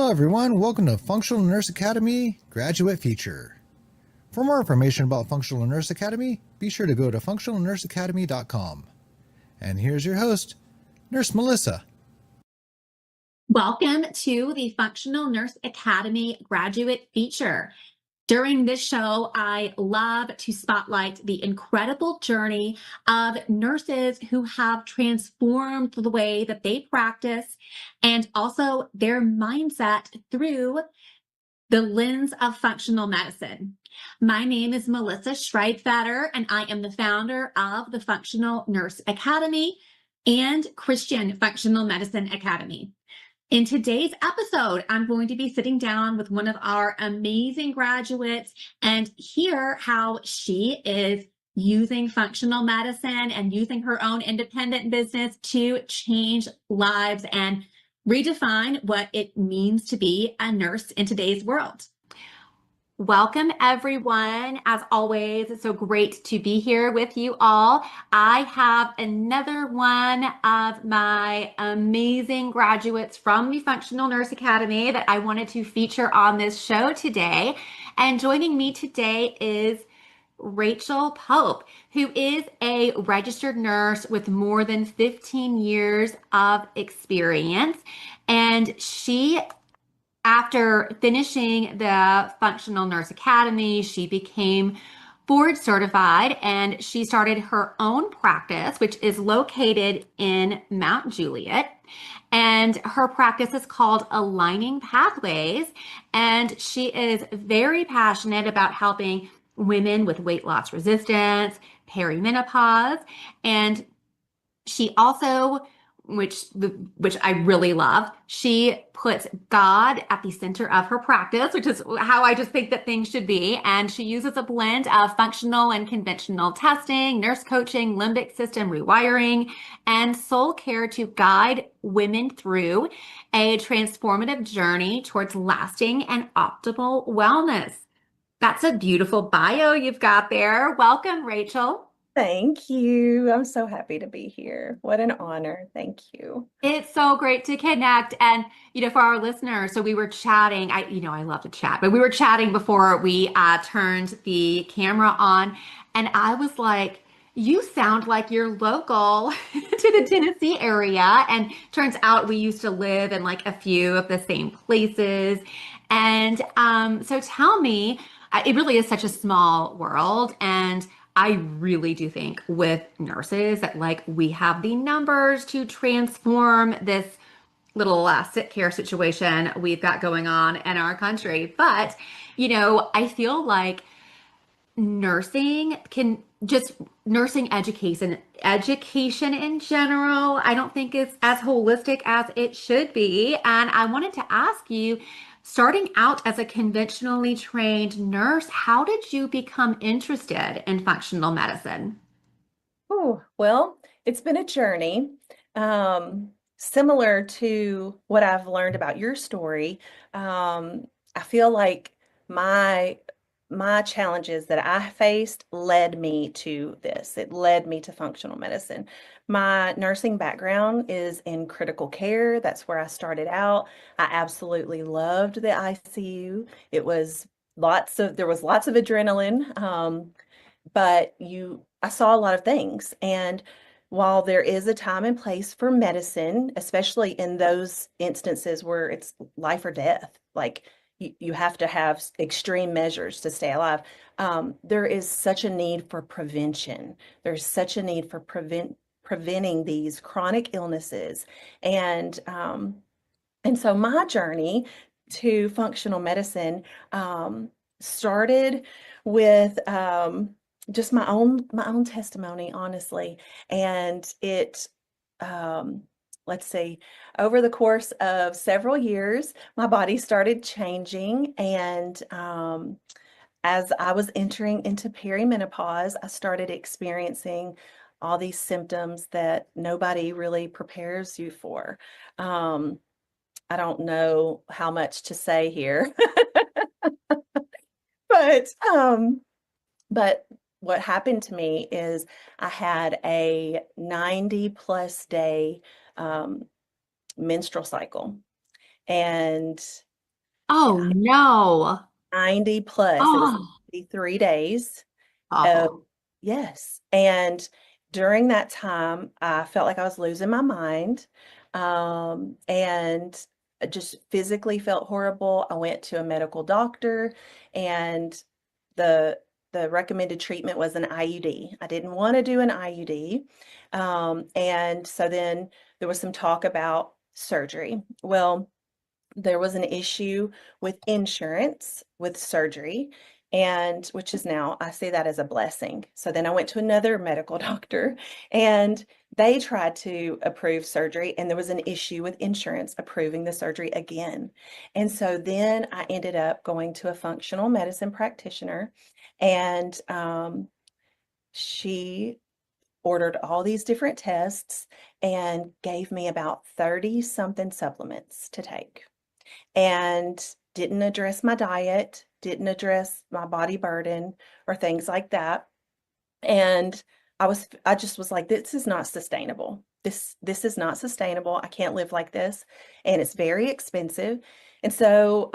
Hello everyone, welcome to Functional Nurse Academy Graduate Feature. For more information about Functional Nurse Academy, be sure to go to functionalnurseacademy.com. And here's your host, Nurse Melissa. Welcome to the Functional Nurse Academy Graduate Feature. During this show, I love to spotlight the incredible journey of nurses who have transformed the way that they practice and also their mindset through the lens of functional medicine. My name is Melissa Schreidfatter, and I am the founder of the Functional Nurse Academy and Christian Functional Medicine Academy. In today's episode, I'm going to be sitting down with one of our amazing graduates and hear how she is using functional medicine and using her own independent business to change lives and redefine what it means to be a nurse in today's world. Welcome, everyone. As always, it's so great to be here with you all. I have another one of my amazing graduates from the Functional Nurse Academy that I wanted to feature on this show today. And joining me today is Rachel Pope, who is a registered nurse with more than 15 years of experience. And she after finishing the Functional Nurse Academy, she became board certified and she started her own practice, which is located in Mount Juliet. And her practice is called Aligning Pathways. And she is very passionate about helping women with weight loss resistance, perimenopause, and she also, which I really love, she puts God at the center of her practice, which is how I just think that things should be. And she uses a blend of functional and conventional testing, nurse coaching, limbic system rewiring, and soul care to guide women through a transformative journey towards lasting and optimal wellness. That's a beautiful bio you've got there. Welcome, Rachel. Thank you. I'm so happy to be here. What an honor. Thank you. It's so great to connect. And, for our listeners, so we were chatting. I love to chat, but we were chatting before we turned the camera on. And I was like, you sound like you're local to the Tennessee area. And turns out we used to live in like a few of the same places. And so tell me, it really is such a small world. And I really do think with nurses that we have the numbers to transform this little sick care situation we've got going on in our country. But, I feel like nursing education in general, I don't think it's as holistic as it should be. And I wanted to ask you, starting out as a conventionally trained nurse, how did you become interested in functional medicine? Oh, well, it's been a journey. Similar to what I've learned about your story. I feel like my challenges that I faced led me to this. It led me to functional medicine. My nursing background is in critical care. That's where I started out. I absolutely loved the ICU. There was lots of adrenaline, but I saw a lot of things. And while there is a time and place for medicine, especially in those instances where it's life or death, like you have to have extreme measures to stay alive. There is such a need for prevention. There's such a need for preventing these chronic illnesses. And so my journey to functional medicine started with just my own testimony, honestly. And it let's see, over the course of several years, my body started changing. And as I was entering into perimenopause, I started experiencing all these symptoms that nobody really prepares you for. I don't know how much to say here, but what happened to me is I had a 90+ day menstrual cycle. And Oh no. 90 plus. It was Oh, 3 days. Oh, awful. yes. And during that time, I felt like I was losing my mind. And I just physically felt horrible. I went to a medical doctor, and the the recommended treatment was an IUD. I didn't want to do an IUD. And so then there was some talk about surgery. Well, there was an issue with insurance with surgery, and which is now, I see that as a blessing. So then I went to another medical doctor, and they tried to approve surgery, and there was an issue with insurance approving the surgery again. And so then I ended up going to a functional medicine practitioner, and she ordered all these different tests and gave me about 30 something supplements to take, and didn't address my diet, didn't address my body burden or things like that. And I just was like, this is not sustainable. This is not sustainable. I can't live like this. And it's very expensive. And so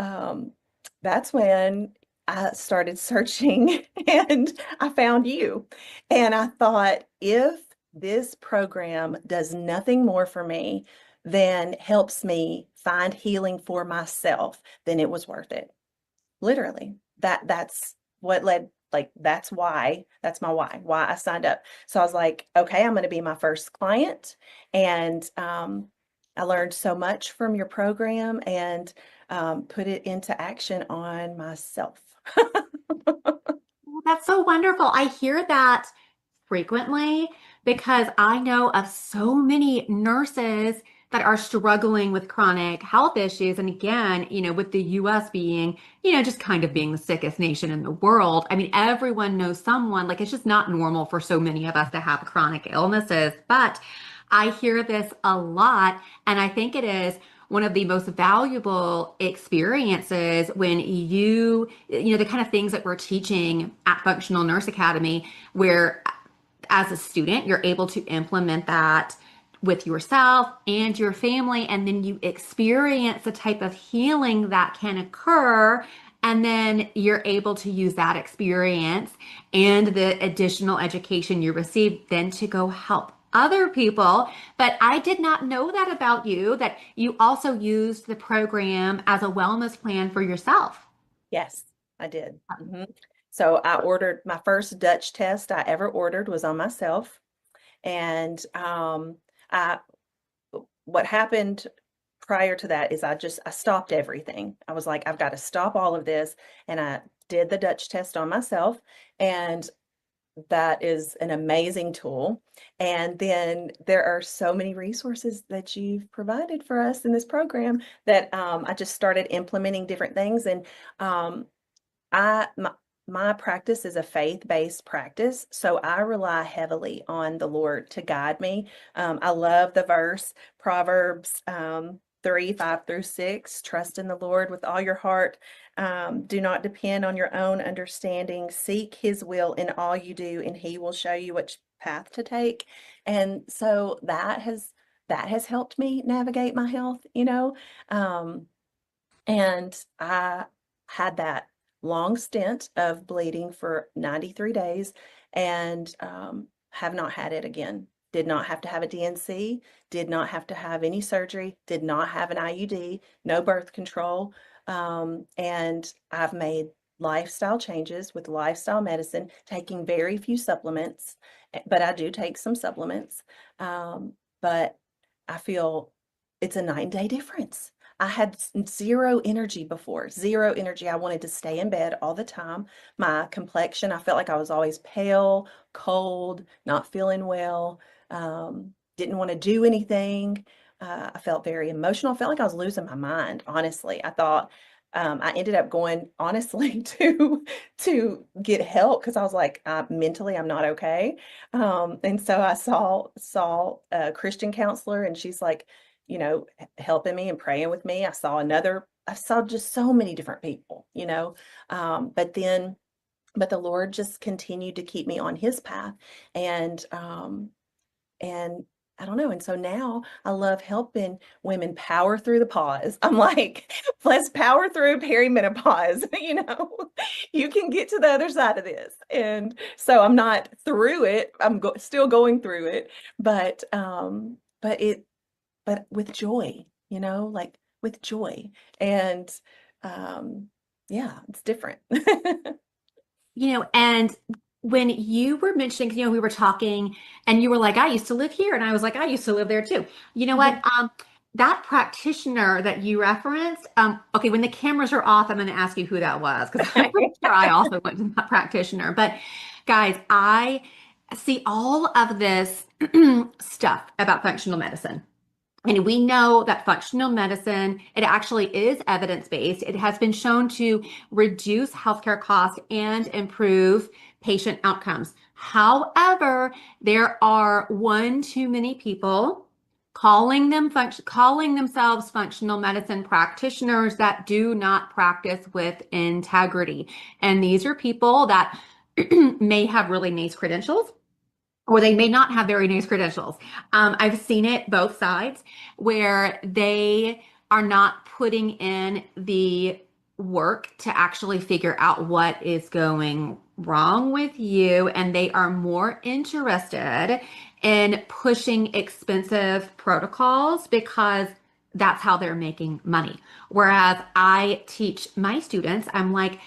that's when I started searching, and I found you. And I thought, if this program does nothing more for me than helps me find healing for myself, then it was worth it. Literally. That's what led, like, that's my why I signed up. So I was like, okay, I'm going to be my first client. And I learned so much from your program, and put it into action on myself. Well, that's so wonderful. I hear that frequently because I know of so many nurses that are struggling with chronic health issues. And again, with the US being, just kind of being the sickest nation in the world, I mean, everyone knows someone, like it's just not normal for so many of us to have chronic illnesses. But I hear this a lot, and I think it is one of the most valuable experiences when the kind of things that we're teaching at Functional Nurse Academy, where as a student, you're able to implement that with yourself and your family, and then you experience the type of healing that can occur. And then you're able to use that experience and the additional education you receive then to go help other people. But I did not know that about you, that you also used the program as a wellness plan for yourself. Yes, I did. So I ordered my first Dutch test I ever ordered was on myself. And I what happened prior to that is I stopped everything. I was like, I've got to stop all of this. And I did the Dutch test on myself. And that is an amazing tool. And then there are so many resources that you've provided for us in this program that I just started implementing different things. And I my practice is a faith-based practice, so I rely heavily on the Lord to guide me. I love the verse Proverbs 3:5-6. Trust in the Lord with all your heart. Do not depend on your own understanding. Seek His will in all you do, and He will show you which path to take. And so that has helped me navigate my health. Um, and I had that long stint of bleeding for 93 days, and have not had it again. Did not have to have a DNC, did not have to have any surgery, did not have an IUD, no birth control. And I've made lifestyle changes with lifestyle medicine, taking very few supplements, but I do take some supplements. But I feel it's a night and day difference. I had zero energy before, zero energy. I wanted to stay in bed all the time. My complexion, I felt like I was always pale, cold, not feeling well, didn't want to do anything. I felt very emotional. I felt like I was losing my mind, honestly. I thought I ended up going, honestly, to get help because I was like, mentally, I'm not okay. And so I saw a Christian counselor, and she's like, helping me and praying with me. I saw just so many different people, but the Lord just continued to keep me on His path. And I don't know. And so now I love helping women power through the pause. I'm like, let's power through perimenopause. You can get to the other side of this. And so I'm not through it. I'm still going through it, but but with joy, like with joy. And um, yeah, it's different. And when you were mentioning, we were talking and you were like, I used to live here. And I was like, I used to live there too. You know what? Mhm. That practitioner that you referenced, okay, when the cameras are off, I'm going to ask you who that was because I'm pretty sure I also went to that practitioner. But guys, I see all of this stuff about functional medicine. And we know that functional medicine, it actually is evidence-based. It has been shown to reduce healthcare costs and improve patient outcomes. However, there are one too many people calling themselves functional medicine practitioners that do not practice with integrity. And these are people that may have really nice credentials or they may not have very nice credentials. I've seen it both sides where they are not putting in the work to actually figure out what is going wrong with you, and they are more interested in pushing expensive protocols because that's how they're making money. Whereas I teach my students, I'm like,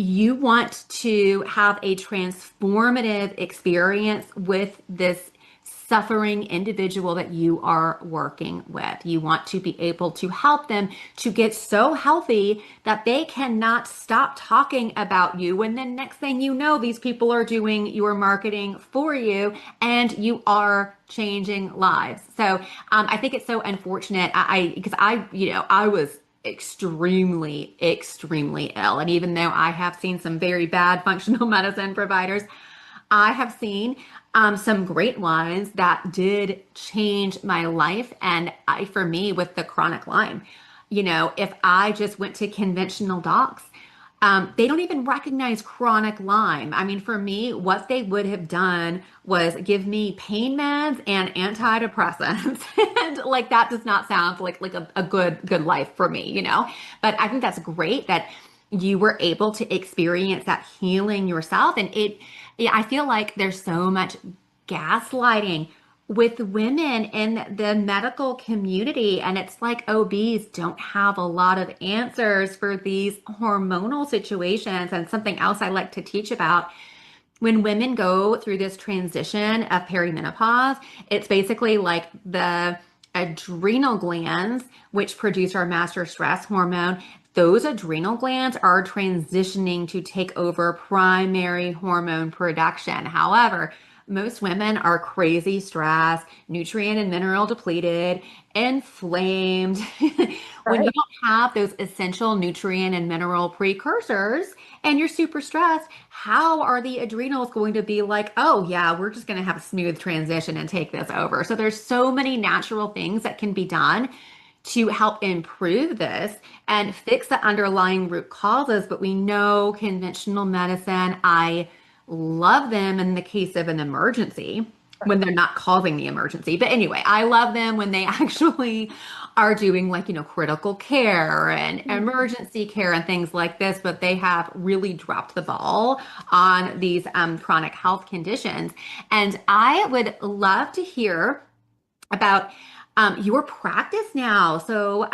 you want to have a transformative experience with this suffering individual that you are working with. You want to be able to help them to get so healthy that they cannot stop talking about you. And then next thing you know, these people are doing your marketing for you and you are changing lives. So I think it's so unfortunate. Because I was extremely ill. And even though I have seen some very bad functional medicine providers, I have seen some great ones that did change my life. And for me, with the chronic Lyme, if I just went to conventional docs, they don't even recognize chronic Lyme. I mean, for me, what they would have done was give me pain meds and antidepressants. And like that does not sound like a good life for me. But I think that's great that you were able to experience that healing yourself. And yeah, I feel like there's so much gaslighting with women in the medical community. And it's like OBs don't have a lot of answers for these hormonal situations. And something else I like to teach about when women go through this transition of perimenopause, it's basically like the adrenal glands, which produce our master stress hormone. Those adrenal glands are transitioning to take over primary hormone production. However, most women are crazy stressed, nutrient and mineral depleted, inflamed. When you Right. don't have those essential nutrient and mineral precursors and you're super stressed, how are the adrenals going to be like, oh, yeah, we're just going to have a smooth transition and take this over? So there's so many natural things that can be done to help improve this and fix the underlying root causes. But we know conventional medicine, I love them in the case of an emergency when they're not causing the emergency. But anyway, I love them when they actually are doing like, critical care and Mhm. emergency care and things like this, but they have really dropped the ball on these chronic health conditions. And I would love to hear about your practice now. So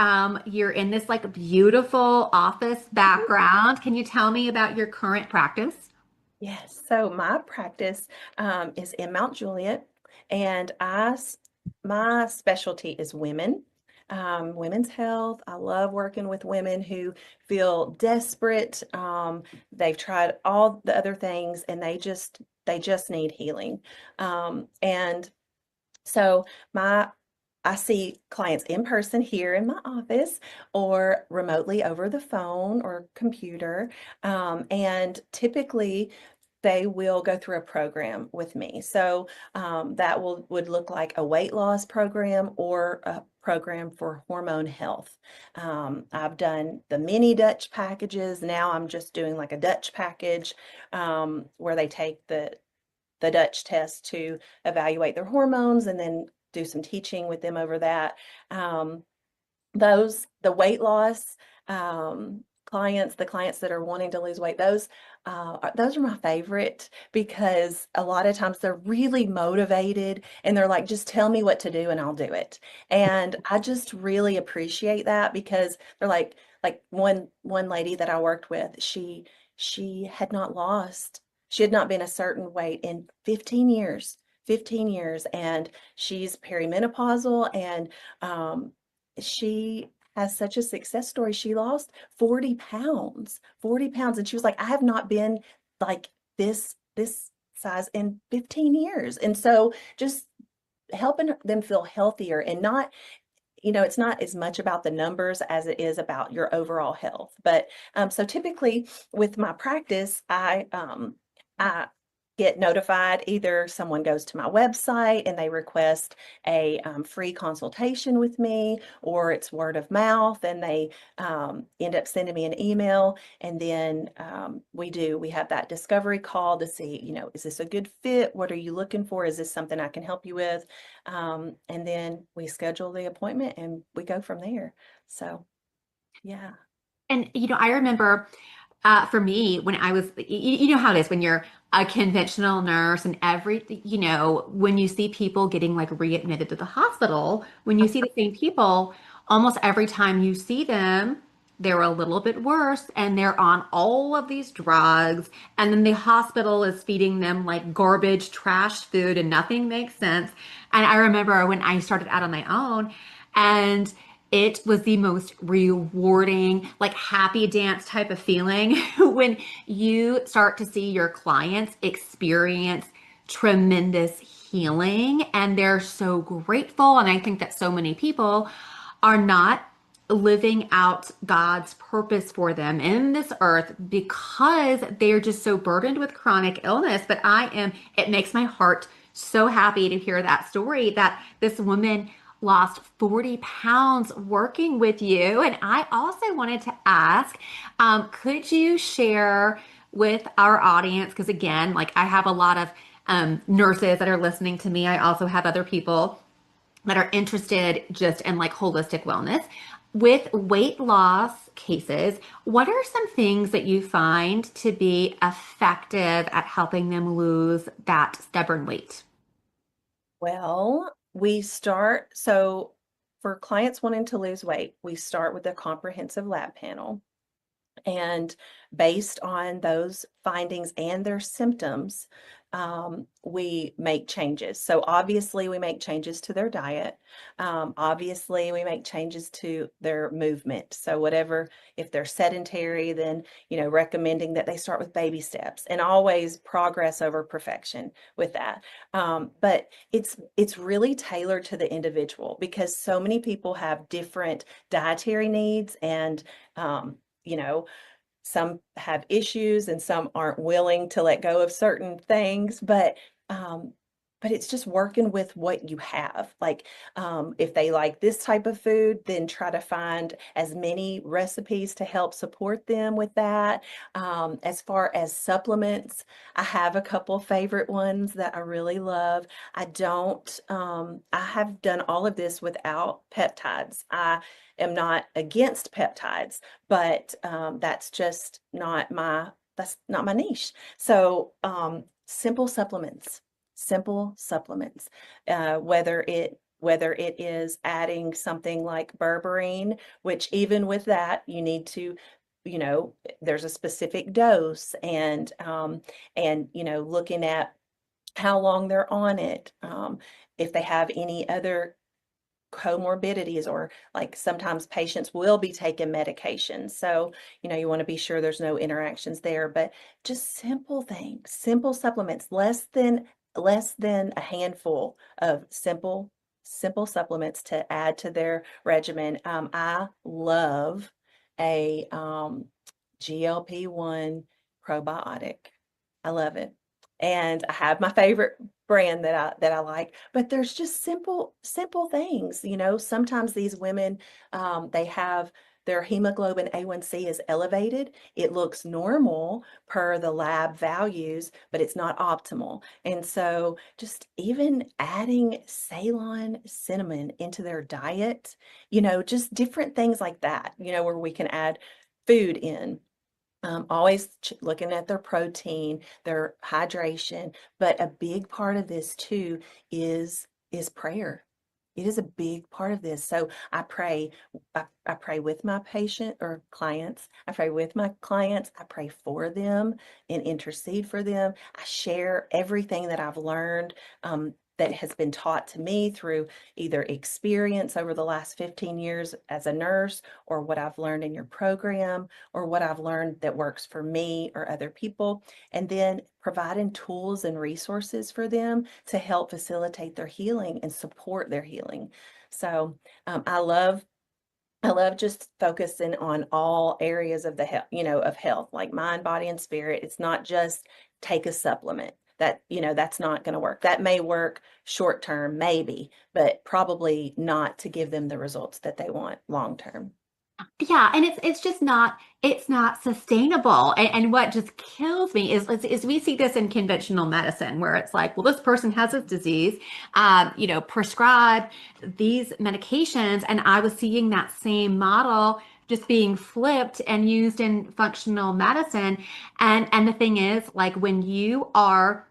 you're in this like beautiful office background. Can you tell me about your current practice? Yes. So my practice is in Mount Juliet, and my specialty is women, women's health. I love working with women who feel desperate. They've tried all the other things, and they just need healing. And so my I see clients in person here in my office or remotely over the phone or computer. And typically they will go through a program with me. So that would look like a weight loss program or a program for hormone health. I've done the mini Dutch packages. Now I'm just doing like a Dutch package where they take the Dutch test to evaluate their hormones and then do some teaching with them over that. The weight loss clients, the clients that are wanting to lose weight, those are my favorite, because a lot of times they're really motivated and they're like, just tell me what to do and I'll do it. And I just really appreciate that, because they're like one lady that I worked with, she had not lost, she had not been a certain weight in 15 years. 15 years, and she's perimenopausal, and she has such a success story. She lost 40 pounds, 40 pounds. And she was like, I have not been like this size in 15 years. And so just helping them feel healthier, and not, it's not as much about the numbers as it is about your overall health. But so typically with my practice, I get notified. Either someone goes to my website and they request a free consultation with me, or it's word of mouth and they end up sending me an email. And then we have that discovery call to see, is this a good fit? What are you looking for? Is this something I can help you with? And then we schedule the appointment and we go from there. So, yeah. And, I remember for me, when I was, you know how it is when you're a conventional nurse and when you see people getting like readmitted to the hospital, when you see the same people, almost every time you see them, they're a little bit worse and they're on all of these drugs. And then the hospital is feeding them like garbage, trash food, and nothing makes sense. And I remember when I started out on my own, and it was the most rewarding, like happy dance type of feeling when you start to see your clients experience tremendous healing and they're so grateful. And I think that so many people are not living out God's purpose for them in this earth because they're just so burdened with chronic illness. But it makes my heart so happy to hear that story, that this woman lost 40 pounds working with you. And I also wanted to ask, could you share with our audience? Because again, like I have a lot of nurses that are listening to me. I also have other people that are interested just in like holistic wellness. With weight loss cases, what are some things that you find to be effective at helping them lose that stubborn weight? Well, so for clients wanting to lose weight, we start with a comprehensive lab panel. And based on those findings and their symptoms, we make changes. So obviously we make changes to their diet. Obviously we make changes to their movement. So whatever, if they're sedentary, then, recommending that they start with baby steps, and always progress over perfection with that. But it's really tailored to the individual, because so many people have different dietary needs, and some have issues and some aren't willing to let go of certain things, but it's just working with what you have. Like, if they like this type of food, then try to find as many recipes to help support them with that. As far as supplements, I have a couple favorite ones that I really love. I have done all of this without peptides. I am not against peptides, but that's not my niche. So simple supplements, whether it is adding something like berberine, which even with that you need to, there's a specific dose, and looking at how long they're on it, if they have any other comorbidities, or like sometimes patients will be taking medication. So, you want to be sure there's no interactions there, but just simple things, simple supplements, less than a handful of simple supplements to add to their regimen. I love a GLP-1 probiotic. I love it. And I have my favorite brand that I like, but there's just simple things. Sometimes these women, they have their hemoglobin A1C is elevated. It looks normal per the lab values, but it's not optimal. And so just even adding Ceylon cinnamon into their diet, just different things like that, where we can add food in. Always looking at their protein, their hydration, but a big part of this too is prayer. It is a big part of this. So I pray. I pray with my patient or clients. I pray with my clients. I pray for them and intercede for them. I share everything that I've learned, that has been taught to me through either experience over the last 15 years as a nurse, or what I've learned in your program, or what I've learned that works for me or other people, and then providing tools and resources for them to help facilitate their healing and support their healing. So I love just focusing on all areas of the health, of health, like mind, body, and spirit. It's not just take a supplement. That's not going to work. That may work short term, maybe, but probably not to give them the results that they want long term. Yeah, and it's not sustainable. And what just kills me is we see this in conventional medicine where it's like, well, this person has this disease, prescribe these medications, and I was seeing that same model just being flipped and used in functional medicine. And the thing is, like when you are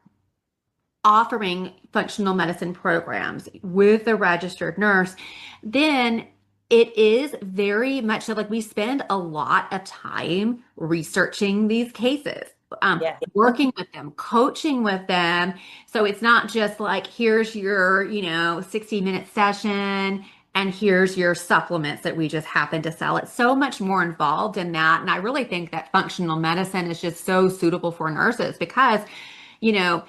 offering functional medicine programs with a registered nurse, then it is very much so like we spend a lot of time researching these cases, Yeah. working with them, coaching with them. So it's not just like, here's your, 60-minute session and here's your supplements that we just happen to sell. It's so much more involved in that. And I really think that functional medicine is just so suitable for nurses because, you know,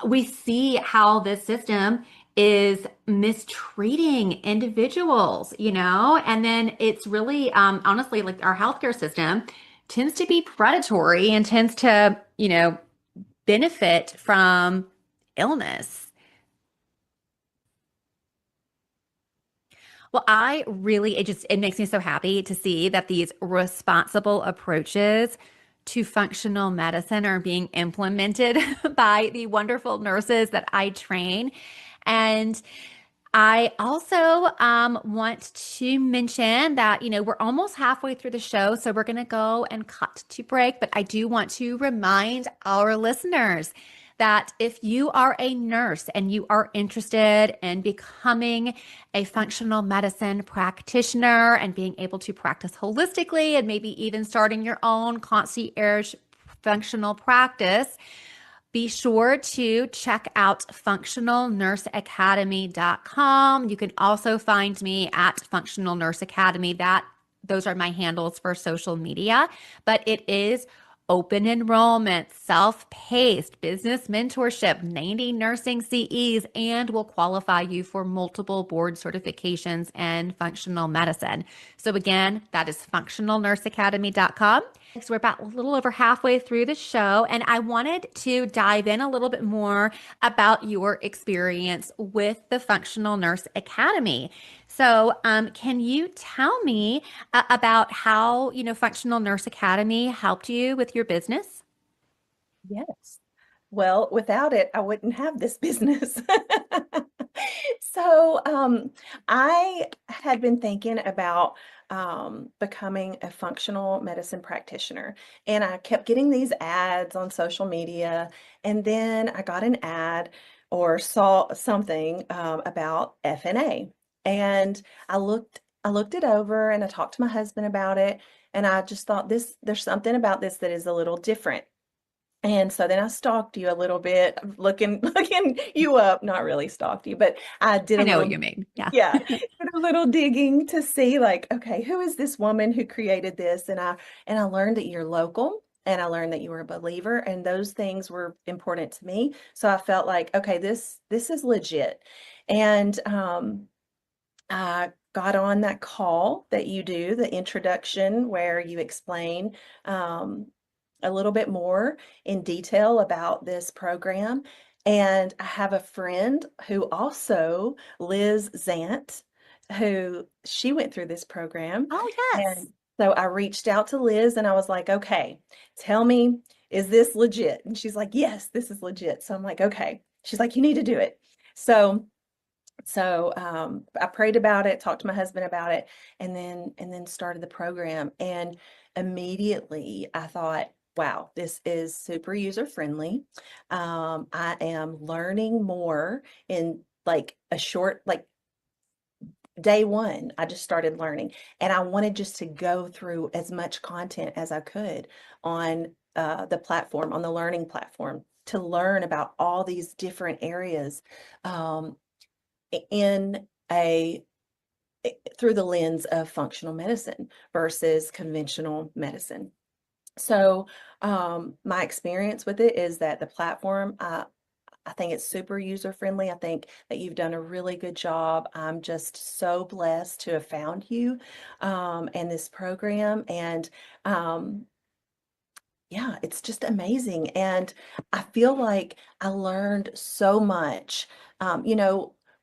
we see how this system is mistreating individuals, and then it's really, honestly, like our healthcare system tends to be predatory and tends to, benefit from illness. Well, it makes me so happy to see that these responsible approaches to functional medicine are being implemented by the wonderful nurses that I train. And I also want to mention that, we're almost halfway through the show, so we're going to go and cut to break. But I do want to remind our listeners that if you are a nurse and you are interested in becoming a functional medicine practitioner and being able to practice holistically and maybe even starting your own concierge functional practice, be sure to check out functionalnurseacademy.com. You can also find me at Functional Nurse Academy. Those are my handles for social media, but it is open enrollment, self-paced, business mentorship, 90 nursing CEs, and will qualify you for multiple board certifications in functional medicine. So again, that is functionalnurseacademy.com. So we're about a little over halfway through the show, and I wanted to dive in a little bit more about your experience with the Functional Nurse Academy. So, can you tell me about how, Functional Nurse Academy helped you with your business? Yes. Well, without it, I wouldn't have this business. So, I had been thinking about becoming a functional medicine practitioner, and I kept getting these ads on social media, and then I got an ad or saw something about FNA, and I looked it over, and I talked to my husband about it, and I just thought there's something about this that is a little different. And so then I stalked you a little bit, looking you up, not really stalked you, but I did I a know what little, you mean. Yeah. yeah, did a little digging to see like, okay, who is this woman who created this? And I learned that you're local, and I learned that you were a believer, and those things were important to me. So I felt like, okay, this is legit. And I got on that call that you do, the introduction, where you explain a little bit more in detail about this program. And I have a friend who also, Liz Zant, who she went through this program. Oh, And yes. So I reached out to Liz and I was like, okay, tell me, is this legit? And she's like, yes, this is legit. So I'm like, okay. She's like, you need to do it. So I prayed about it, talked to my husband about it, and then started the program. And immediately I thought, wow, this is super user friendly. I am learning more in like a short, like day one. I just started learning, and I wanted just to go through as much content as I could on the platform, on the learning platform, to learn about all these different areas. Um, in a through the lens of functional medicine versus conventional medicine. So my experience with it is that the platform, I think it's super user friendly. I think that you've done a really good job. I'm just so blessed to have found you and this program. And um, yeah, it's just amazing. And I feel like I learned so much.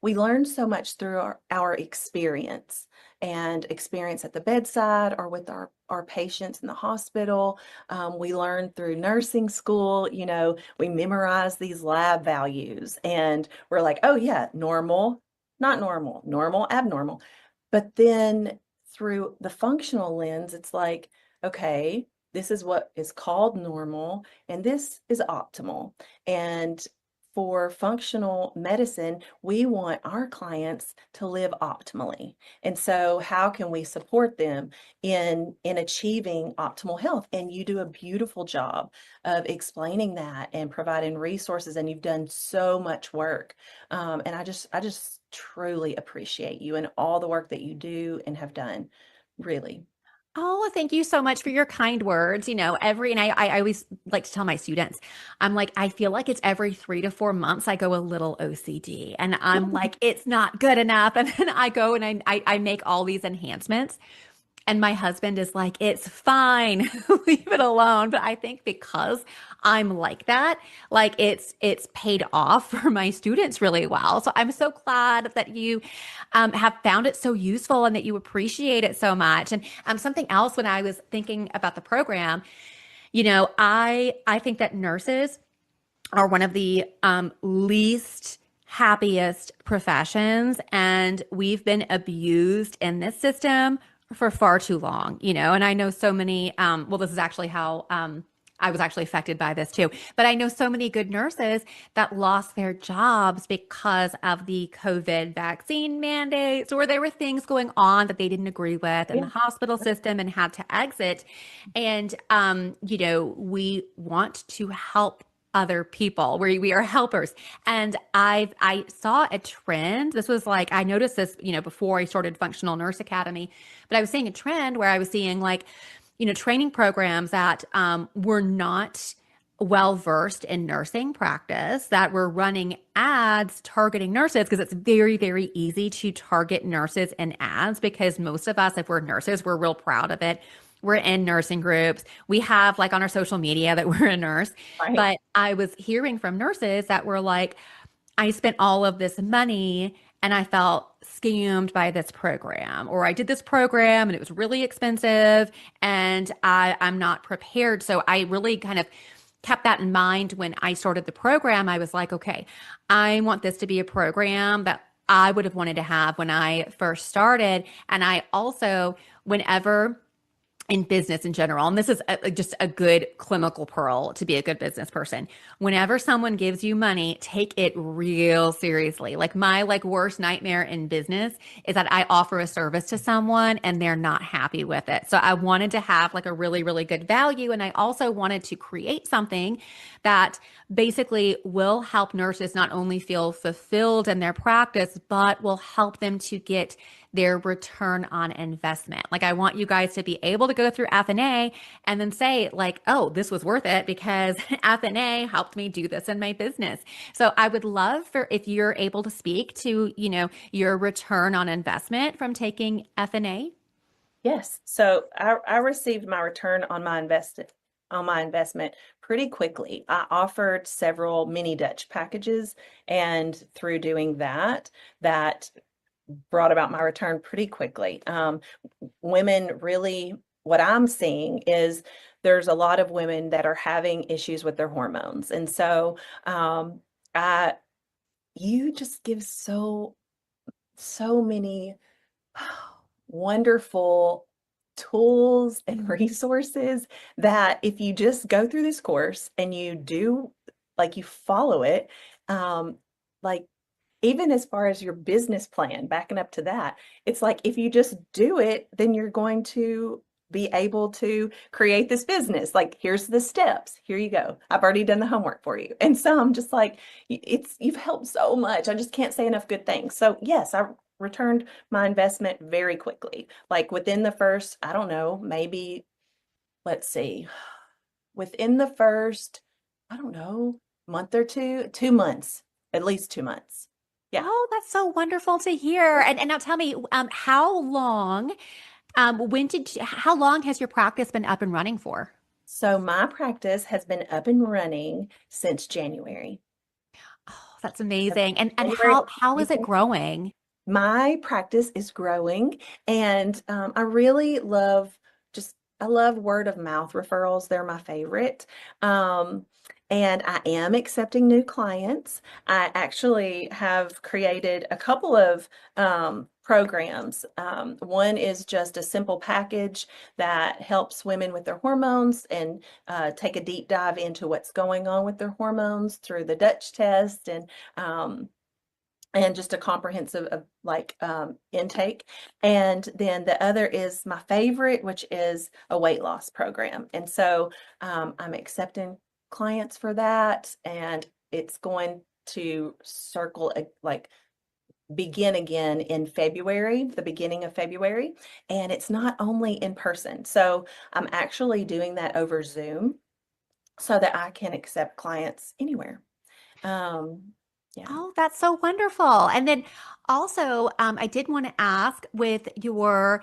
We learn so much through our experience and experience at the bedside or with our patients in the hospital. We learn through nursing school, we memorize these lab values and we're like, oh, yeah, normal, not normal, normal, abnormal. But then through the functional lens, it's like, okay, this is what is called normal, and this is optimal. And for functional medicine, we want our clients to live optimally. And so how can we support them in achieving optimal health? And you do a beautiful job of explaining that and providing resources, and you've done so much work. And I just truly appreciate you and all the work that you do and have done, really. Oh, thank you so much for your kind words. And I always like to tell my students, I'm like, I feel like it's every 3 to 4 months I go a little OCD and I'm like, it's not good enough. And then I go and I make all these enhancements. And my husband is like, it's fine, leave it alone. But I think because I'm like that, like it's paid off for my students really well. So I'm so glad that you have found it so useful and that you appreciate it so much. And something else when I was thinking about the program, I think that nurses are one of the least happiest professions, and we've been abused in this system for far too long, and I know so many, well, this is actually how I was actually affected by this too, but I know so many good nurses that lost their jobs because of the COVID vaccine mandates, or there were things going on that they didn't agree with in the Yeah. hospital system and had to exit. And, we want to help other people. We are helpers. And I saw a trend. This was like, I noticed this, before I started Functional Nurse Academy, but I was seeing a trend where I was seeing like, training programs that were not well versed in nursing practice, that were running ads targeting nurses, because it's very, very easy to target nurses in ads, because most of us, if we're nurses, we're real proud of it. We're in nursing groups. We have like on our social media that we're a nurse. Right. But I was hearing from nurses that were like, I spent all of this money and I felt scammed by this program, or I did this program and it was really expensive and I'm not prepared. So I really kind of kept that in mind when I started the program. I was like, okay, I want this to be a program that I would have wanted to have when I first started. And I also, whenever in business in general, and this is just a good clinical pearl to be a good business person. Whenever someone gives you money, take it real seriously. Like my worst nightmare in business is that I offer a service to someone and they're not happy with it. So I wanted to have like a really, really good value. And I also wanted to create something that basically will help nurses not only feel fulfilled in their practice, but will help them to get their return on investment. Like I want you guys to be able to go through F&A and then say like, oh, this was worth it because F&A helped me do this in my business. So I would love for if you're able to speak to, your return on investment from taking F&A. Yes. So I received my return on my investment pretty quickly. I offered several mini Dutch packages, and through doing that brought about my return pretty quickly. Women really what I'm seeing is there's a lot of women that are having issues with their hormones. And so I you just give so many wonderful tools and resources that if you just go through this course and you do, like, you follow it, like, even as far as your business plan, backing up to that, it's like if you just do it, then you're going to be able to create this business. Like, here's the steps. Here you go. I've already done the homework for you. And so I'm just like, you've helped so much. I just can't say enough good things. So yes, I returned my investment very quickly. Like within the first, I don't know, maybe, let's see, within the first, I don't know, month or two, 2 months, at least 2 months. Yeah. Oh, that's so wonderful to hear. And now tell me, how long, how long has your practice been up and running for? So my practice has been up and running since January. Oh, that's amazing. And January how is it growing? My practice is growing, and I really love just I love word of mouth referrals. They're my favorite. Um, and I am accepting new clients. I actually have created a couple of programs. One is just a simple package that helps women with their hormones and take a deep dive into what's going on with their hormones through the Dutch test and just a comprehensive intake. And then the other is my favorite, which is a weight loss program. And so I'm accepting clients for that, and it's going to begin again in February, the beginning of February. And it's not only in person. So I'm actually doing that over Zoom so that I can accept clients anywhere. Yeah. Oh, that's so wonderful. And then also, I did want to ask with your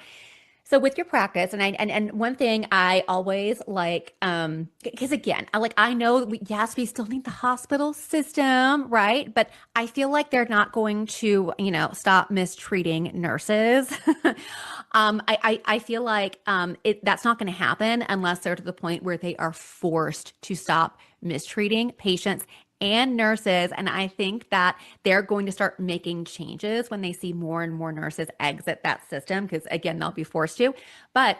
practice, and one thing I always like, because again, I know yes, we still need the hospital system, right? But I feel like they're not going to, stop mistreating nurses. I feel like that's not going to happen unless they're to the point where they are forced to stop mistreating patients and nurses. And I think that they're going to start making changes when they see more and more nurses exit that system, because again, they'll be forced to. But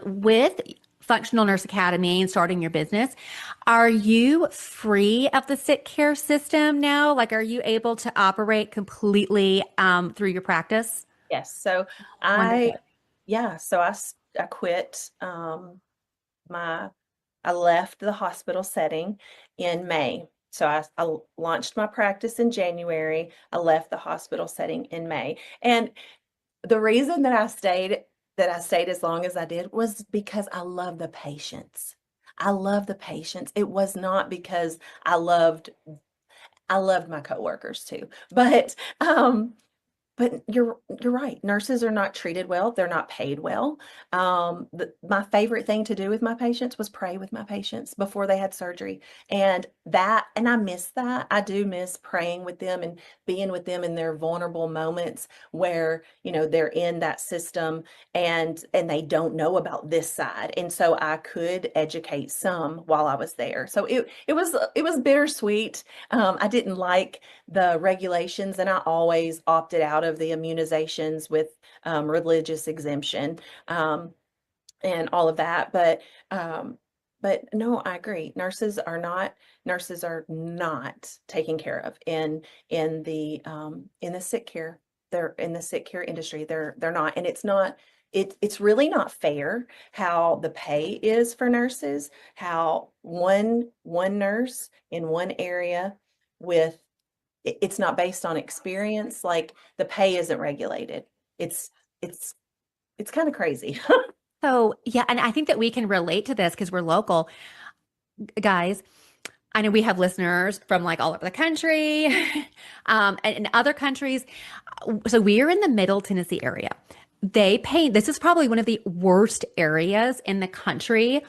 with Functional Nurse Academy and starting your business, are you free of the sick care system now? Like, are you able to operate completely through your practice? Yes. So Wonderful. I quit I left the hospital setting in May. So I launched my practice in January. I left the hospital setting in May. And the reason that I stayed as long as I did was because I love the patients. I love the patients. It was not because I loved my coworkers too. But you're right. Nurses are not treated well. They're not paid well. My favorite thing to do with my patients was pray with my patients before they had surgery, and I miss that. I do miss praying with them and being with them in their vulnerable moments where they're in that system and they don't know about this side, and so I could educate some while I was there. So it was bittersweet. I didn't like the regulations, and I always opted out of the immunizations with religious exemption and all of that. But no, I agree. Nurses are not taken care of in the sick care. They're in the sick care industry. They're not, and it's really not fair how the pay is for nurses, how one nurse in one area with it's not based on experience. Like, the pay isn't regulated. It's it's it's kind of crazy. So, yeah, and I think that we can relate to this because we're local. Guys, I know we have listeners from like all over the country, and other countries. So we are in the Middle Tennessee area. This is probably one of the worst areas in the country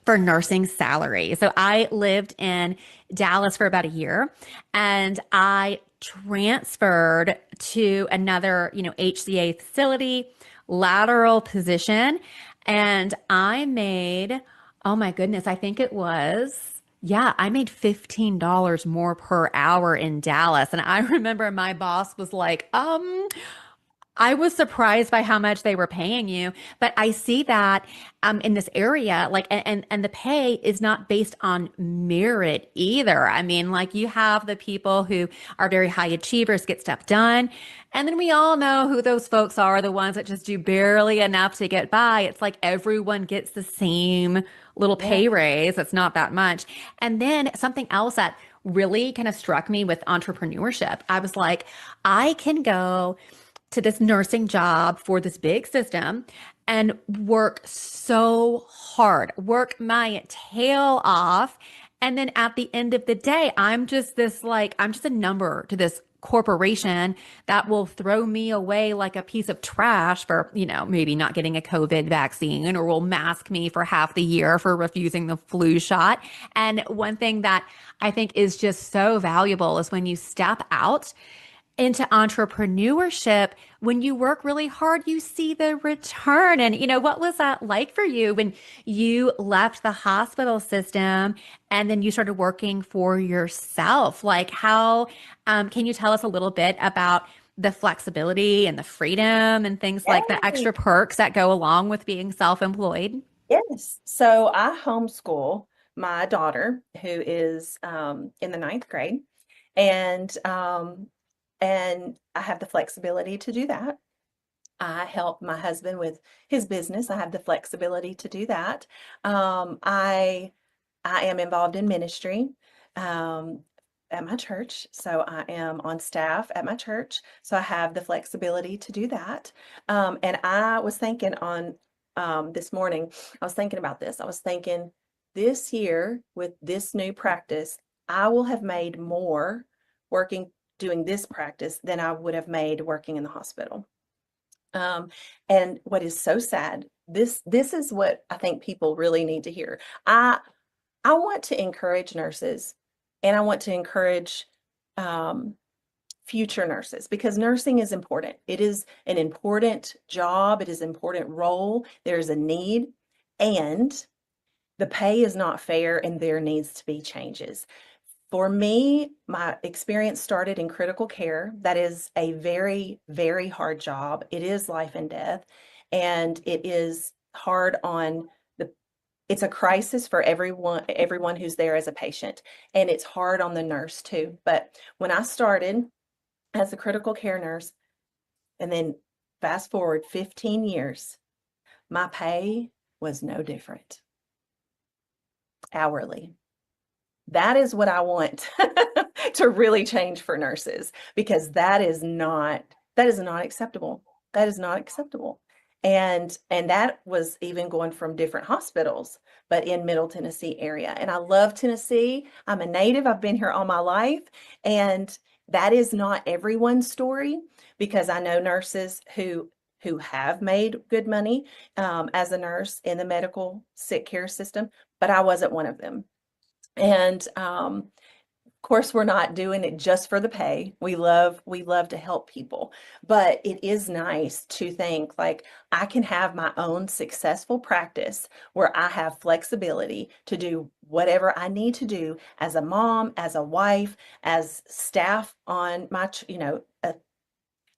for nursing salary. So I lived in Dallas for about a year, and I transferred to another, HCA facility, lateral position. And I made, oh my goodness, I think it was, yeah, I made $15 more per hour in Dallas. And I remember my boss was like, I was surprised by how much they were paying you, but I see that in this area, like, and the pay is not based on merit either. I mean, like, you have the people who are very high achievers, get stuff done, and then we all know who those folks are, the ones that just do barely enough to get by. It's like everyone gets the same little Yeah. pay raise. It's not that much. And then something else that really kind of struck me with entrepreneurship, I was like, I can go to this nursing job for this big system and work so hard, work my tail off. And then at the end of the day, I'm just a number to this corporation that will throw me away like a piece of trash for, maybe not getting a COVID vaccine, or will mask me for half the year for refusing the flu shot. And one thing that I think is just so valuable is when you step out into entrepreneurship, when you work really hard, you see the return. And, what was that like for you when you left the hospital system and then you started working for yourself? Like, how, can you tell us a little bit about the flexibility and the freedom and things like the Yes. extra perks that go along with being self-employed? Yes. So I homeschool my daughter, who is in the ninth grade, and I have the flexibility to do that. I help my husband with his business. I have the flexibility to do that. I am involved in ministry um, at my church, so I am on staff at my church. So I have the flexibility to do that. And I was thinking on this morning, I was thinking about this. I was thinking this year with this new practice, I will have made more working doing this practice than I would have made working in the hospital. Um, and what is so sad, this is what I think people really need to hear. I want to encourage nurses, and I want to encourage um, future nurses, because nursing is important. It is an important job. It is an important role. There's a need, and the pay is not fair, and there needs to be changes. For me, my experience started in critical care. That is a very, very hard job. It is life and death, and it is hard on the, it's a crisis for everyone who's there as a patient, and it's hard on the nurse too. But when I started as a critical care nurse, and then fast forward 15 years, my pay was no different, hourly. That is what I want to really change for nurses, because that is not acceptable. That is not acceptable. And that was even going from different hospitals, but in Middle Tennessee area. And I love Tennessee. I'm a native. I've been here all my life. And that is not everyone's story, because I know nurses who have made good money as a nurse in the medical sick care system, but I wasn't one of them. And of course, we're not doing it just for the pay. We love to help people, but it is nice to think like I can have my own successful practice where I have flexibility to do whatever I need to do as a mom, as a wife, as staff on my,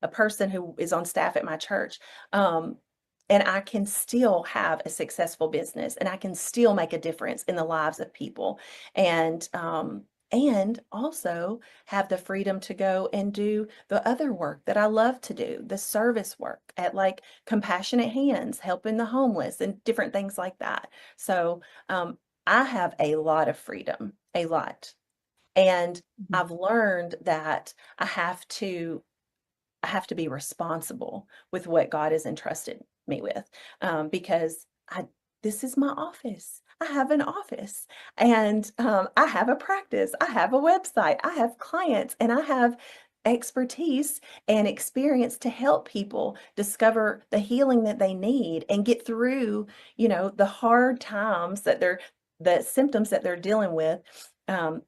a person who is on staff at my church. And I can still have a successful business, and I can still make a difference in the lives of people. And also have the freedom to go and do the other work that I love to do, the service work at like Compassionate Hands, helping the homeless and different things like that. So I have a lot of freedom, a lot. And I've learned that I have to be responsible with what God has entrusted me with, because this is my office. I have an office, and I have a practice. I have a website. I have clients, and I have expertise and experience to help people discover the healing that they need and get through, the hard times the symptoms that they're dealing with, um,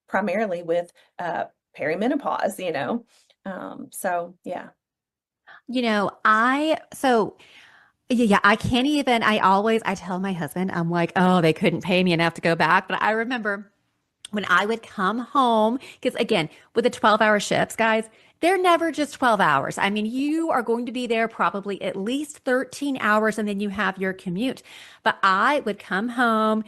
primarily with perimenopause. So yeah. You know, I, so Yeah, I can't even. I tell my husband, I'm like, oh, they couldn't pay me enough to go back. But I remember when I would come home, because again, with the 12-hour shifts, guys, they're never just 12 hours. I mean, you are going to be there probably at least 13 hours and then you have your commute. But I would come home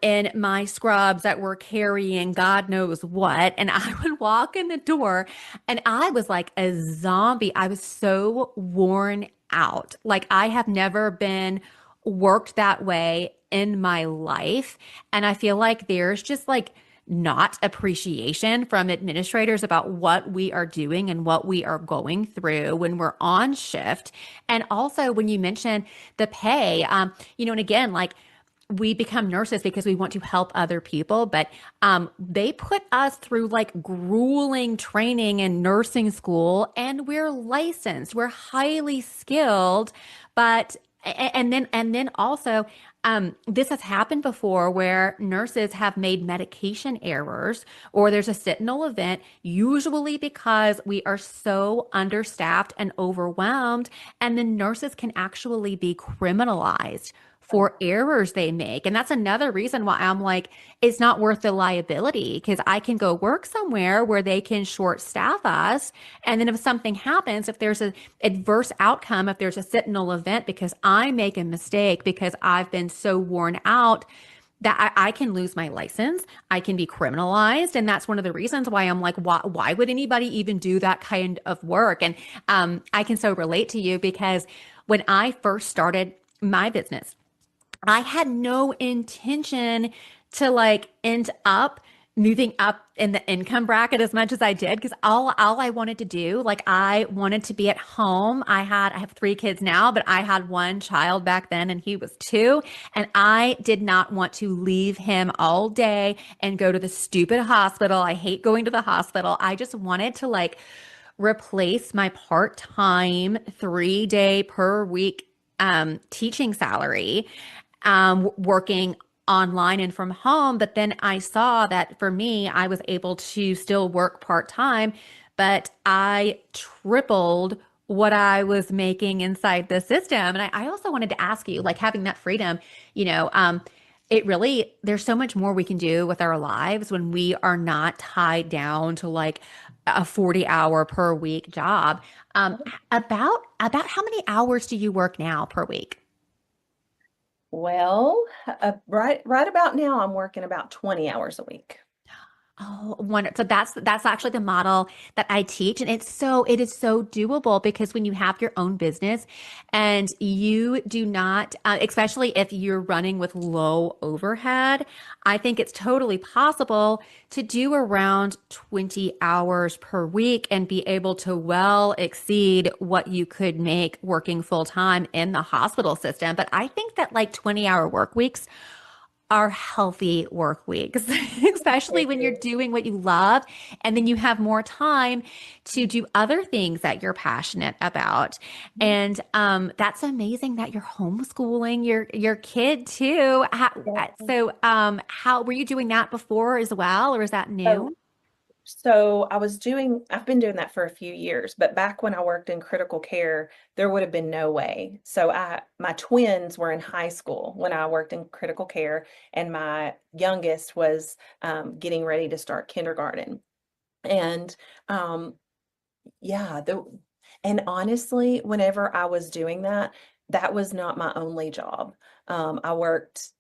in my scrubs that were carrying God knows what, and I would walk in the door and I was like a zombie. I was so worn out. Like I have never been worked that way in my life. And I feel like there's just like not appreciation from administrators about what we are doing and what we are going through when we're on shift. And also when you mention the pay, and again, like we become nurses because we want to help other people, but they put us through like grueling training in nursing school, and we're licensed, we're highly skilled, but and then also this has happened before where nurses have made medication errors or there's a sentinel event, usually because we are so understaffed and overwhelmed, and the nurses can actually be criminalized for errors they make. And that's another reason why I'm like, it's not worth the liability because I can go work somewhere where they can short staff us. And then if something happens, if there's an adverse outcome, if there's a sentinel event because I make a mistake because I've been so worn out, that I can lose my license. I can be criminalized. And that's one of the reasons why I'm like, why would anybody even do that kind of work? And I can so relate to you because when I first started my business, I had no intention to like end up moving up in the income bracket as much as I did because all I wanted to do, like I wanted to be at home. I have three kids now, but I had one child back then and he was two, and I did not want to leave him all day and go to the stupid hospital. I hate going to the hospital. I just wanted to like replace my part-time 3 day per week teaching salary working online and from home. But then I saw that for me, I was able to still work part time, but I tripled what I was making inside the system. And I also wanted to ask you, like having that freedom, you know, it really, there's so much more we can do with our lives when we are not tied down to like a 40-hour per week job. About how many hours do you work now per week? Well, right about now, I'm working about 20 hours a week. Oh, wonder. So that's actually the model that I teach, and it is so doable because when you have your own business and you do not, especially if you're running with low overhead, I think it's totally possible to do around 20 hours per week and be able to well exceed what you could make working full time in the hospital system. But I think that like 20-hour work weeks are healthy work weeks, especially when you're doing what you love and then you have more time to do other things that you're passionate about. And that's amazing that you're homeschooling your kid too. How were you doing that before as well, or is that So new? So I've been doing that for a few years, but back when I worked in critical care, there would have been no way. My twins were in high school when I worked in critical care, and my youngest was getting ready to start kindergarten. And um, yeah, and honestly, whenever I was doing that, that was not my only job. I worked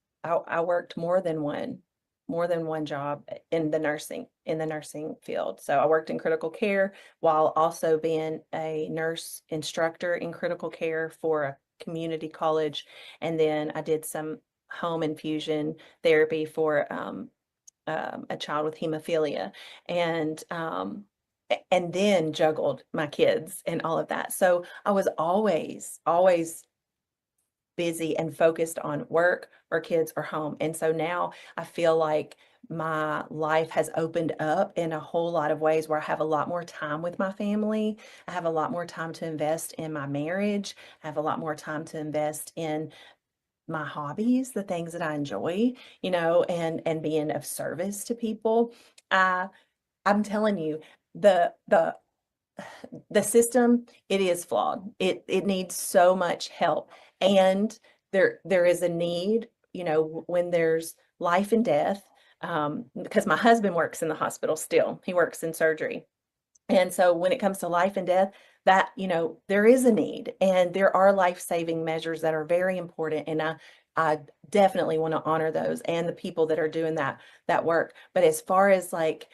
more than one job in the nursing field. So I worked in critical care while also being a nurse instructor in critical care for a community college. And then I did some home infusion therapy for a child with hemophilia. And and then juggled my kids and all of that. So I was always busy and focused on work or kids or home. And so now I feel like my life has opened up in a whole lot of ways where I have a lot more time with my family. I have a lot more time to invest in my marriage. I have a lot more time to invest in my hobbies, the things that I enjoy, and being of service to people. I I'm telling you, the the system, it is flawed. It needs so much help. And there is a need, when there's life and death, because my husband works in the hospital still. He works in surgery. And so when it comes to life and death, that, there is a need, and there are life-saving measures that are very important. And I definitely want to honor those and the people that are doing that work. But as far as like,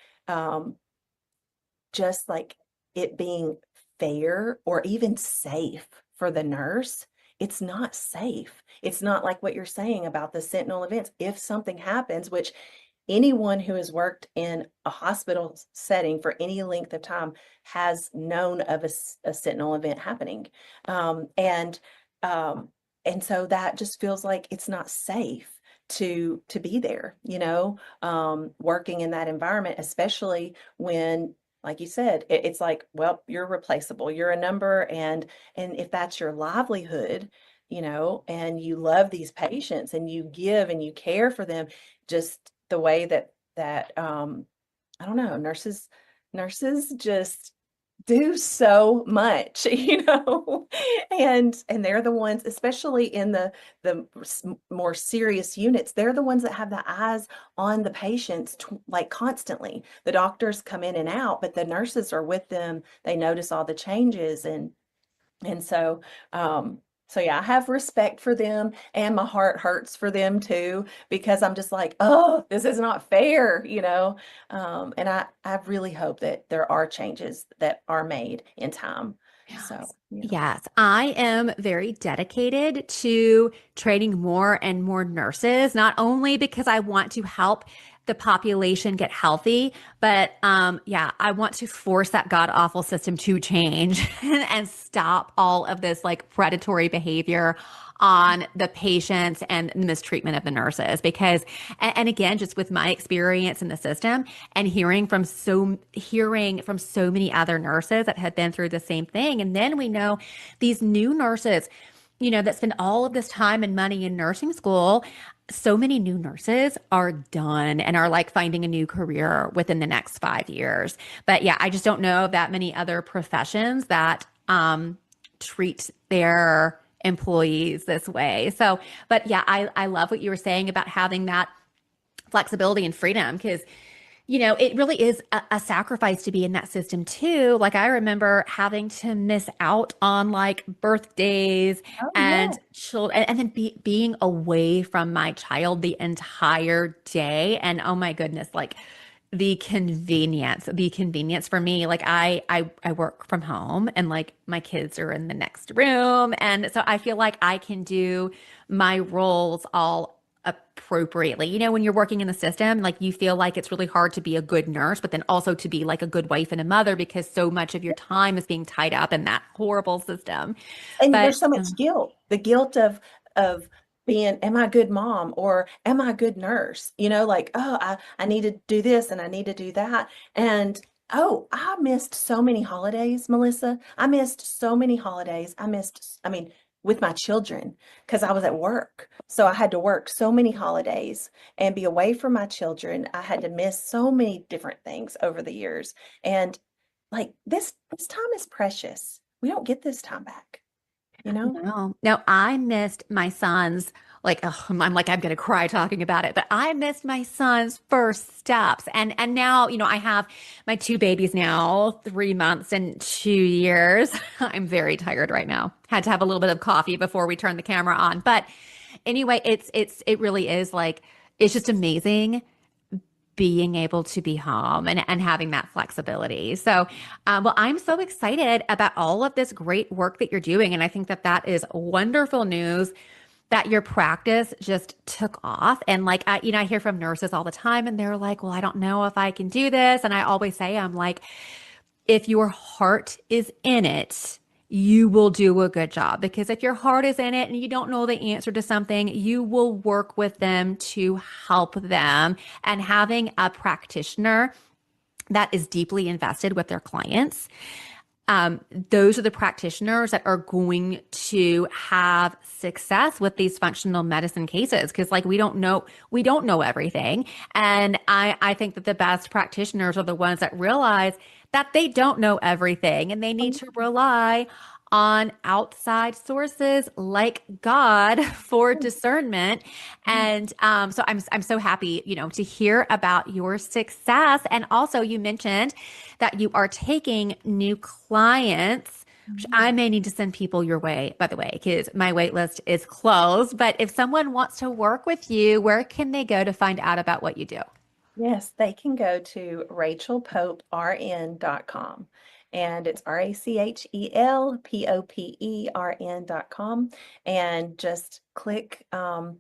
just like it being fair or even safe for the nurse, it's not safe. It's not like what you're saying about the sentinel events. If something happens, which anyone who has worked in a hospital setting for any length of time has known of a sentinel event happening. And so that just feels like it's not safe to be there, working in that environment, especially when, like you said, it's like, well, you're replaceable, you're a number. And if that's your livelihood, and you love these patients and you give and you care for them, just the way that I don't know, nurses just do so much, and they're the ones, especially in the more serious units, they're the ones that have the eyes on the patients like constantly. The doctors come in and out, but the nurses are with them. They notice all the changes, and so yeah, I have respect for them, and my heart hurts for them too, because I'm just like, oh, this is not fair, and I really hope that there are changes that are made in time. So, yeah. Yes, I am very dedicated to training more and more nurses, not only because I want to help the population get healthy, but yeah, I want to force that god awful system to change and stop all of this like predatory behavior on the patients and mistreatment of the nurses. Because, and again, just with my experience in the system and hearing from so many other nurses that have been through the same thing, and then we know these new nurses, that spend all of this time and money in nursing school. So many new nurses are done and are like finding a new career within the next 5 years. But yeah, I just don't know of that many other professions that treat their employees this way. So, but yeah, I love what you were saying about having that flexibility and freedom, because it really is a sacrifice to be in that system too. Like I remember having to miss out on like birthdays Oh, yeah. and children, and then being away from my child the entire day. And oh my goodness, like the convenience for me, like I work from home and like my kids are in the next room. And so I feel like I can do my roles all appropriately. When you're working in the system, like you feel like it's really hard to be a good nurse, but then also to be like a good wife and a mother, because so much of your time is being tied up in that horrible system. And But there's so much guilt, the guilt of being, am I a good mom, or am I a good nurse? Like, oh, I need to do this and I need to do that. And oh, I missed so many holidays, Melissa. I missed so many holidays. I mean, with my children, because I was at work. So I had to work so many holidays and be away from my children. I had to miss so many different things over the years. And like this time is precious. We don't get this time back. no, I missed my son's, like, oh, I'm like, I'm going to cry talking about it, but I missed my son's first steps. And now, I have my two babies now, 3 months and 2 years. I'm very tired right now. Had to have a little bit of coffee before we turned the camera on. But anyway, it really is like, it's just amazing being able to be home and having that flexibility. So, well, I'm so excited about all of this great work that you're doing. And I think that is wonderful news that your practice just took off. And like, I hear from nurses all the time and they're like, well, I don't know if I can do this. And I always say, I'm like, if your heart is in it, you will do a good job. Because if your heart is in it and you don't know the answer to something, you will work with them to help them. And having a practitioner that is deeply invested with their clients, those are the practitioners that are going to have success with these functional medicine cases. Cause like we don't know everything. And I think that the best practitioners are the ones that realize that they don't know everything and they need to rely on outside sources like God for discernment. And so I'm so happy, to hear about your success. And also, you mentioned that you are taking new clients, which I may need to send people your way, by the way, because my wait list is closed. But if someone wants to work with you, where can they go to find out about what you do? Yes, they can go to rachelpopern.com, and it's RACHELPOPERN.com, and just click the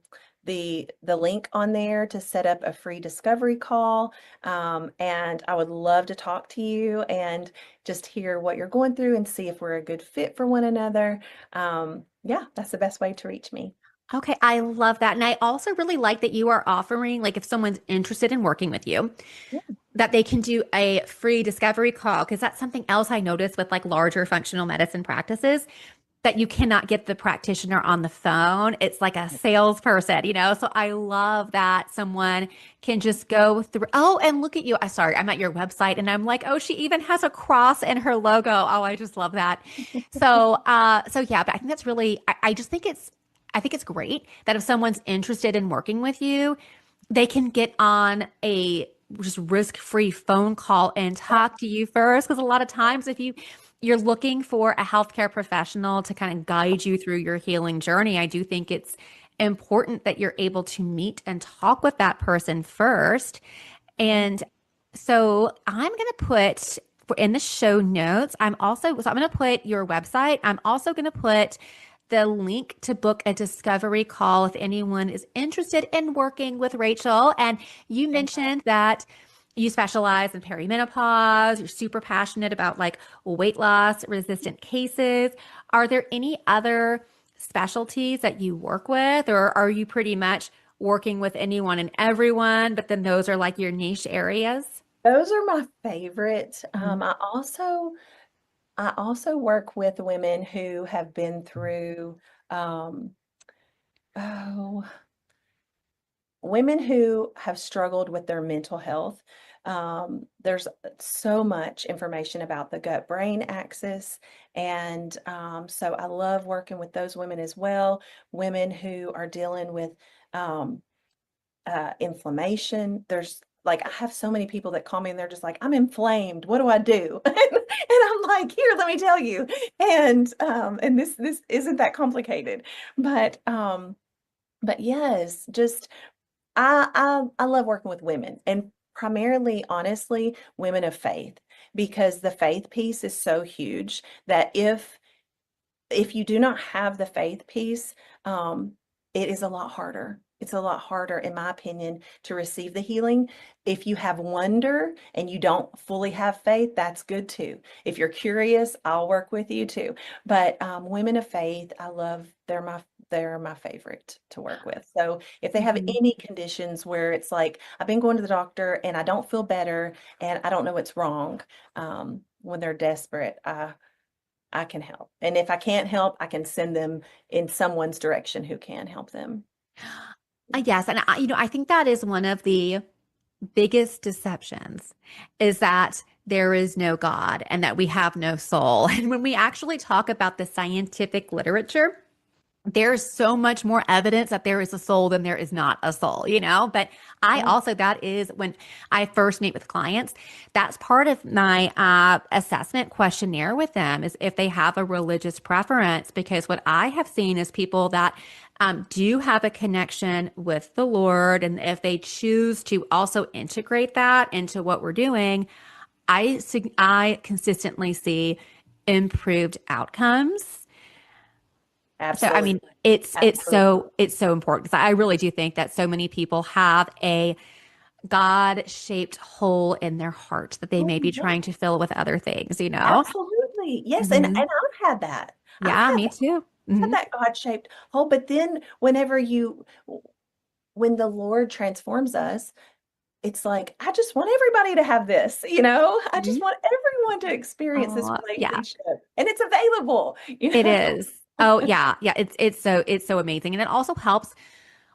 link on there to set up a free discovery call. And I would love to talk to you and just hear what you're going through and see if we're a good fit for one another. Yeah, that's the best way to reach me. Okay, I love that. And I also really like that you are offering, like, if someone's interested in working with you, that they can do a free discovery call, because that's something else I noticed with like larger functional medicine practices, that you cannot get the practitioner on the phone. It's like a salesperson. So I love that someone can just go through. Oh, and look at you. I sorry, I'm at your website and I'm like, oh, she even has a cross in her logo. Oh, I just love that. So yeah, but I think that's really, I just think it's great that if someone's interested in working with you, they can get on a just risk-free phone call and talk to you first. Because a lot of times, if you're looking for a healthcare professional to kind of guide you through your healing journey, I do think it's important that you're able to meet and talk with that person first. And so I'm going to put in the show notes, so I'm going to put your website. I'm also going to put the link to book a discovery call if anyone is interested in working with Rachel. And you mentioned that you specialize in perimenopause. You're super passionate about like weight loss resistant cases. Are there any other specialties that you work with, or are you pretty much working with anyone and everyone, but then those are like your niche areas? Those are my favorite. Mhm. I also work with women who have been through, um, oh, women who have struggled with their mental health. There's so much information about the gut-brain axis, and so I love working with those women as well. Women who are dealing with um, inflammation. There's like I have so many people that call me and they're just like, I'm inflamed. What do I do? And I'm like, here, let me tell you. And this isn't that complicated. But but yes, just I love working with women, and primarily, honestly, women of faith, because the faith piece is so huge that if you do not have the faith piece, it is a lot harder. It's a lot harder, in my opinion, to receive the healing. If you have wonder and you don't fully have faith, that's good too. If you're curious, I'll work with you too. But women of faith, I love. They're my favorite to work with. So if they have Mhm. any conditions where it's like I've been going to the doctor and I don't feel better and I don't know what's wrong, when they're desperate, I can help. And if I can't help, I can send them in someone's direction who can help them. Yes, and I think that is one of the biggest deceptions, is that there is no God and that we have no soul. And when we actually talk about the scientific literature, there's so much more evidence that there is a soul than there is not a soul. But I Yeah. also, that is when I first meet with clients, that's part of my assessment questionnaire with them, is if they have a religious preference. Because what I have seen is people that do have a connection with the Lord, and if they choose to also integrate that into what we're doing, I consistently see improved outcomes. So I mean, Absolutely. it's Absolutely. it's so important, because I really do think that so many people have a God-shaped hole in their heart that they Oh, may be yeah. trying to fill with other things. Absolutely. Yes. And Hmm. I've had that. I've Yeah, had me too. had Hmm. that God-shaped hole. But then when the Lord transforms us, it's like, I just want everybody to have this, you know? I just want everyone to experience this Oh, yeah, relationship. And it's available, you it know? is. Oh, yeah, yeah. It's so amazing, and it also helps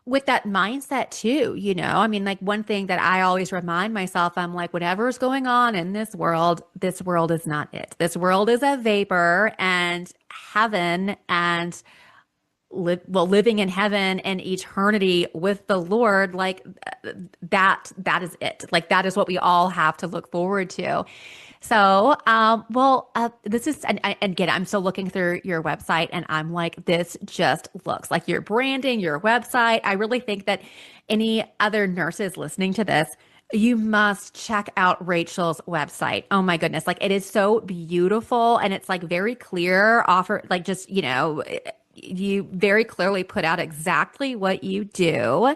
with that mindset too, I mean, like one thing that I always remind myself, I'm like, whatever's going on in this world is not it. This world is a vapor, and heaven and living in heaven and eternity with the Lord, like that is it. Like that is what we all have to look forward to. So, this is, and again, I'm still looking through your website and I'm like, this just looks like your branding, your website. I really think that any other nurses listening to this, you must check out Rachel's website. Oh my goodness. Like it is so beautiful and it's like very clear, offer, like just, you very clearly put out exactly what you do.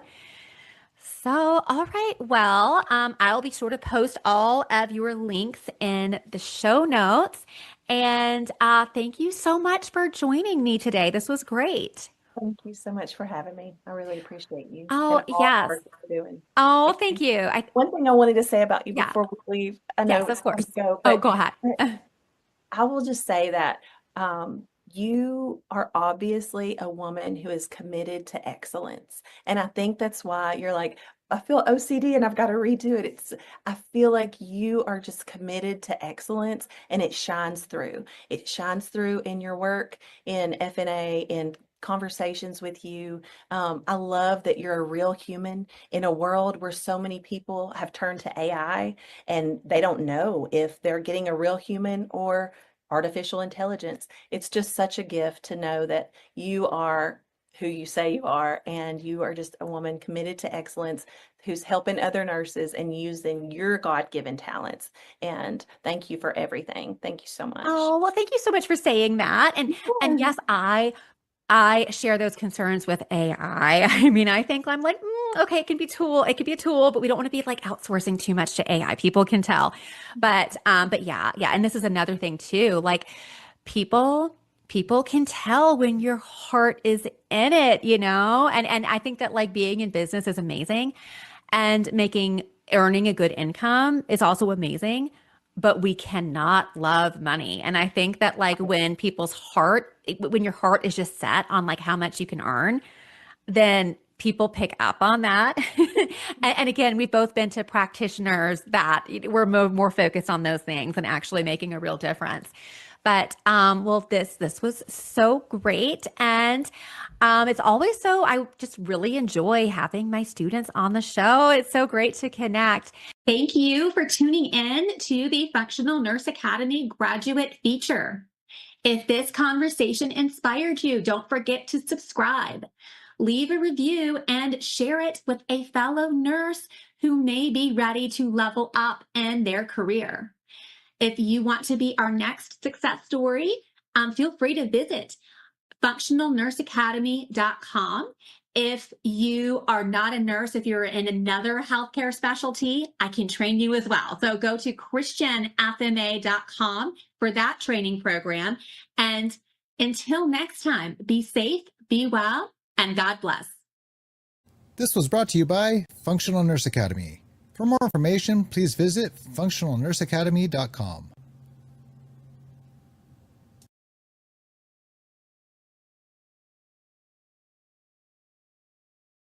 So, all right. Well, I'll be sure to post all of your links in the show notes. And thank you so much for joining me today. This was great. Thank you so much for having me. I really appreciate you Oh, and all the yes. work you're doing. Oh, thank you. One thing I wanted to say about you Yeah. before we leave, I know Yes, of it's time course. to go, Oh, but go ahead. I will just say that you are obviously a woman who is committed to excellence. And I think that's why you're like, I feel OCD and I've got to redo it. I feel like you are just committed to excellence and it shines through. It shines through in your work in FNA, in conversations with you. I love that you're a real human in a world where so many people have turned to AI and they don't know if they're getting a real human or artificial intelligence. It's just such a gift to know that you are who you say you are, and you are just a woman committed to excellence who's helping other nurses and using your God-given talents. And thank you for everything. Thank you so much. Oh, well, thank you so much for saying that. And yes, I share those concerns with AI. I mean, I think I'm like, okay, it can be it could be a tool, but we don't want to be like outsourcing too much to AI. People can tell. But yeah. And this is another thing too. Like people can tell when your heart is in it, And I think that like being in business is amazing and earning a good income is also amazing, but we cannot love money. And I think that like when when your heart is just set on like how much you can earn, then people pick up on that. And again, we've both been to practitioners that we're more focused on those things and actually making a real difference. But well, this was so great, and it's always I just really enjoy having my students on the show. It's so great to connect. Thank you for tuning in to the Functional Nurse Academy graduate feature. If this conversation inspired you, don't forget to subscribe, leave a review, and share it with a fellow nurse who may be ready to level up in their career. If you want to be our next success story, feel free to visit functionalnurseacademy.com. If you are not a nurse, if you're in another healthcare specialty, I can train you as well. So go to christianfma.com for that training program. And until next time, be safe, be well, and God bless. This was brought to you by Functional Nurse Academy. For more information, please visit functionalnurseacademy.com.